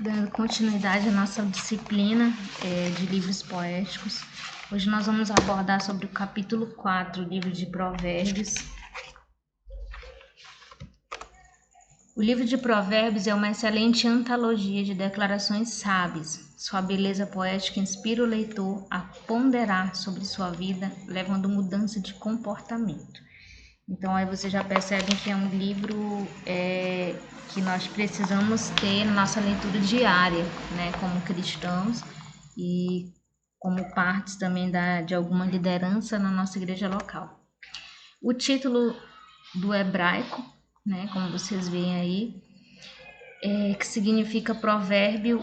Dando continuidade à nossa disciplina de livros poéticos, hoje nós vamos abordar sobre o capítulo 4, o livro de Provérbios. O livro de Provérbios é uma excelente antologia de declarações sábias. Sua beleza poética inspira o leitor a ponderar sobre sua vida, levando mudança de comportamento. Então aí você já percebe que é um livro que nós precisamos ter na nossa leitura diária, né, como cristãos e como partes também de alguma liderança na nossa igreja local. O título do hebraico, né, como vocês veem aí, que significa provérbio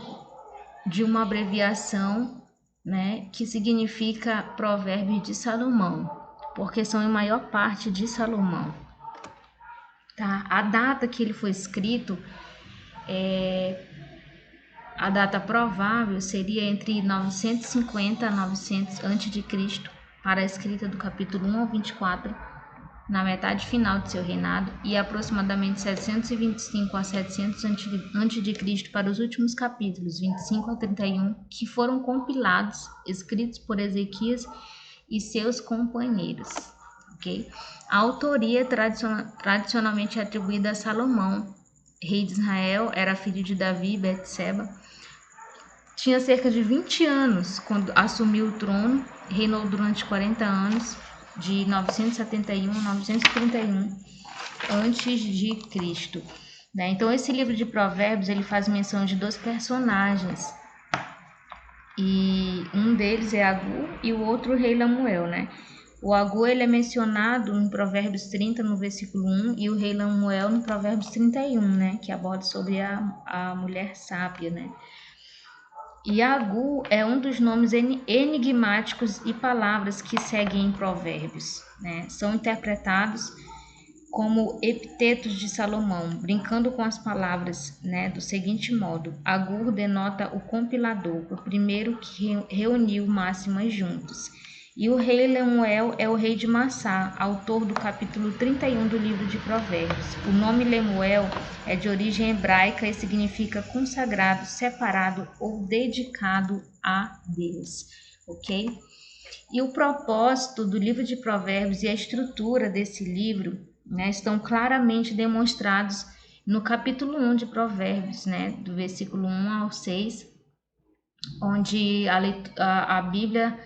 de uma abreviação, né, que significa provérbio de Salomão, porque são em maior parte de Salomão. Tá? A data que ele foi escrito, a data provável seria entre 950 a 900 a.C., para a escrita do capítulo 1 ao 24, na metade final de seu reinado, e aproximadamente 725 a 700 a.C. para os últimos capítulos, 25 a 31, que foram compilados, escritos por Ezequias e seus companheiros. Okay? A autoria tradicionalmente atribuída a Salomão, rei de Israel, era filho de Davi e Betseba. Tinha cerca de 20 anos quando assumiu o trono, reinou durante 40 anos, de 971 a 931 a.C. Né? Então esse livro de Provérbios ele faz menção de dois personagens, e um deles é Agur e o outro o rei Lemuel, né? O Agur ele é mencionado em Provérbios 30, no versículo 1, e o rei Lemuel no Provérbios 31, né? Que aborda sobre a mulher sábia, né? E Agur é um dos nomes enigmáticos e palavras que seguem em Provérbios, né? São interpretados como epitetos de Salomão, brincando com as palavras, né, do seguinte modo: Agur denota o compilador, o primeiro que reuniu máximas juntos. E o rei Lemuel é o rei de Massá, autor do capítulo 31 do livro de Provérbios. O nome Lemuel é de origem hebraica e significa consagrado, separado ou dedicado a Deus, ok? E o propósito do livro de Provérbios e a estrutura desse livro, né, estão claramente demonstrados no capítulo 1 de Provérbios, né, do versículo 1 ao 6, onde a Bíblia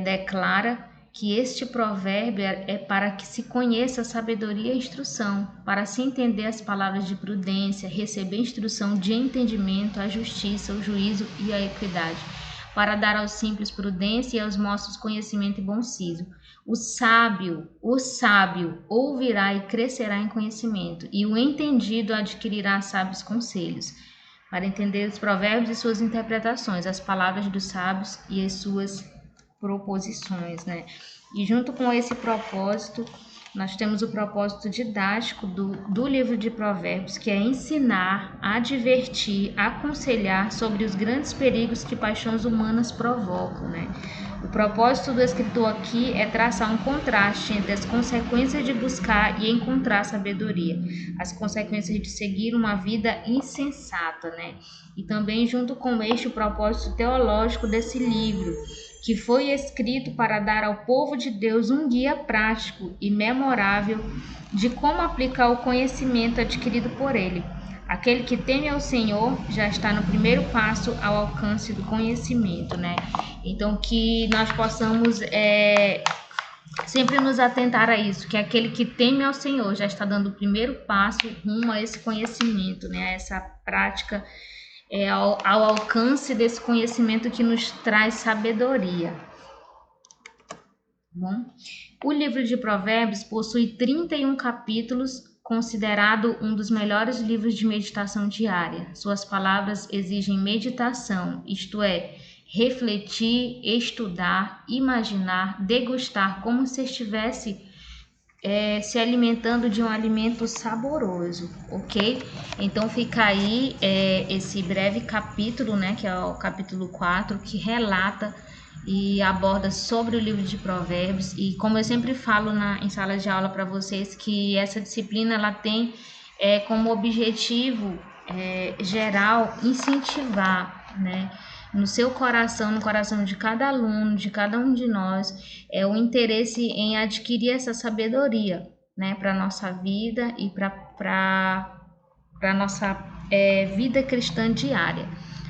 declara que este provérbio é para que se conheça a sabedoria e a instrução, para se entender as palavras de prudência, receber instrução de entendimento, a justiça, o juízo e a equidade, para dar aos simples prudência e aos moços conhecimento e bom siso. O sábio ouvirá e crescerá em conhecimento, e o entendido adquirirá sábios conselhos, para entender os provérbios e suas interpretações, as palavras dos sábios e as suas proposições, né? E junto com esse propósito, nós temos o propósito didático do livro de Provérbios, que é ensinar, advertir, aconselhar sobre os grandes perigos que paixões humanas provocam, né? O propósito do escritor aqui é traçar um contraste entre as consequências de buscar e encontrar sabedoria, as consequências de seguir uma vida insensata, né? E também junto com este o propósito teológico desse livro, que foi escrito para dar ao povo de Deus um guia prático e memorável de como aplicar o conhecimento adquirido por ele. Aquele que teme ao Senhor já está no primeiro passo ao alcance do conhecimento, né? Então, que nós possamos sempre nos atentar a isso, que aquele que teme ao Senhor já está dando o primeiro passo rumo a esse conhecimento, né? A essa prática, ao alcance desse conhecimento que nos traz sabedoria. Bom, o livro de Provérbios possui 31 capítulos, considerado um dos melhores livros de meditação diária. Suas palavras exigem meditação, isto é, refletir, estudar, imaginar, degustar, como se estivesse se alimentando de um alimento saboroso, ok? Então fica aí esse breve capítulo, né, que é o capítulo 4, que relata e aborda sobre o livro de Provérbios. E como eu sempre falo em sala de aula para vocês, que essa disciplina ela tem como objetivo geral, incentivar, né, no seu coração, no coração de cada aluno, de cada um de nós, o interesse em adquirir essa sabedoria, né, para a nossa vida e para a nossa vida cristã diária.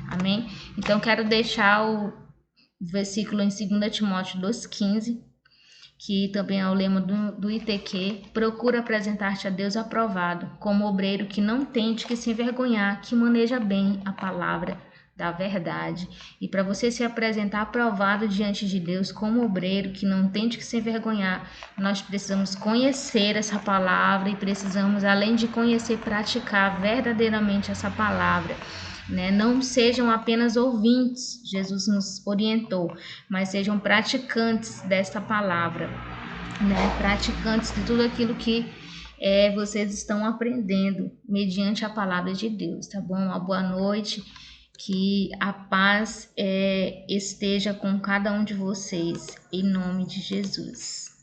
Amém? Então, quero deixar o versículo em 2 Timóteo 2,15, que também é o lema do ITQ: procura apresentar-te a Deus aprovado, como obreiro que não tem de que se envergonhar, que maneja bem a palavra da verdade. E para você se apresentar aprovado diante de Deus como obreiro que não tem de que se envergonhar, nós precisamos conhecer essa palavra e precisamos, além de conhecer, praticar verdadeiramente essa palavra. Né? Não sejam apenas ouvintes, Jesus nos orientou, mas sejam praticantes desta palavra, né? Praticantes de tudo aquilo que vocês estão aprendendo mediante a palavra de Deus, tá bom? Uma boa noite, que a paz esteja com cada um de vocês, em nome de Jesus.